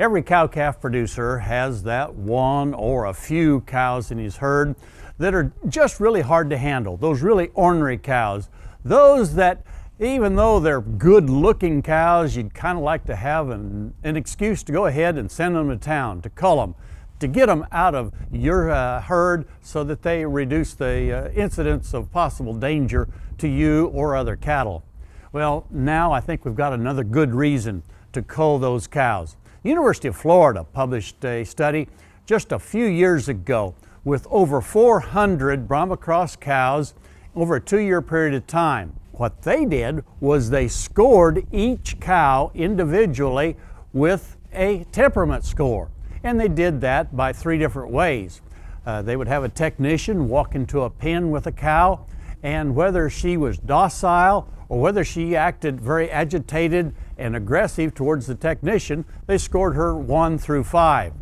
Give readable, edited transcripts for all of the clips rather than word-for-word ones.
Every cow-calf producer has that one or a few cows in his herd that are just really hard to handle, those really ornery cows, those that even though they're good-looking cows, you'd kind of like to have an excuse to go ahead and send them to town, to cull them, to get them out of your herd so that they reduce the incidence of possible danger to you or other cattle. Well, now I think we've got another good reason to cull those cows. The University of Florida published a study just a few years ago with over 400 Brahma cross cows over a 2-year period of time. What they did was they scored each cow individually with a temperament score. And they did that by 3 different ways. They would have a technician walk into a pen with a cow, and whether she was docile or whether she acted very agitated and aggressive towards the technician, they scored her 1 through 5.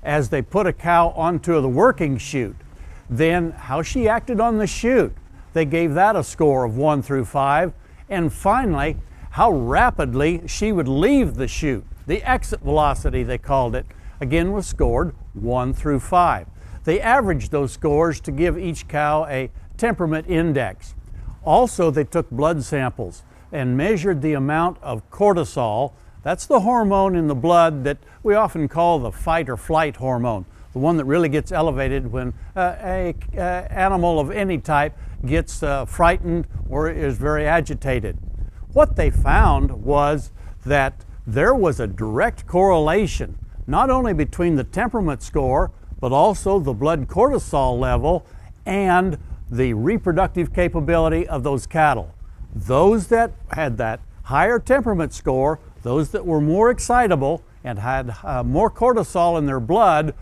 As they put a cow onto the working chute, then how she acted on the chute, they gave that a score of 1 through 5. And finally, how rapidly she would leave the chute, the exit velocity they called it, again was scored 1 through 5. They averaged those scores to give each cow a temperament index. Also, they took blood samples and measured the amount of cortisol. That's the hormone in the blood that we often call the fight or flight hormone, the one that really gets elevated when an animal of any type gets frightened or is very agitated. What they found was that there was a direct correlation not only between the temperament score but also the blood cortisol level and the reproductive capability of those cattle. Those that had that higher temperament score, those that were more excitable and had more cortisol in their blood,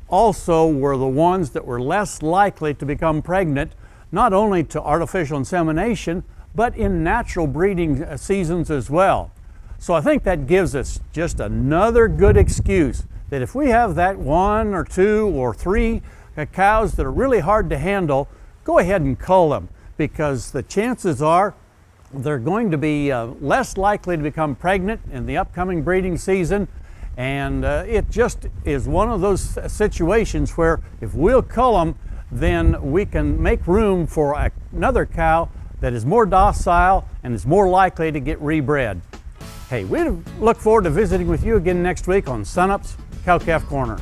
also were the ones that were less likely to become pregnant, not only to artificial insemination, but in natural breeding seasons as well. So I think that gives us just another good excuse that if we have that 1 or 2 or 3 cows that are really hard to handle, go ahead and cull them, because the chances are they're going to be less likely to become pregnant in the upcoming breeding season. And it just is one of those situations where if we'll cull them, then we can make room for another cow that is more docile and is more likely to get rebred. Hey, we look forward to visiting with you again next week on Sunup's Cow-Calf Corner.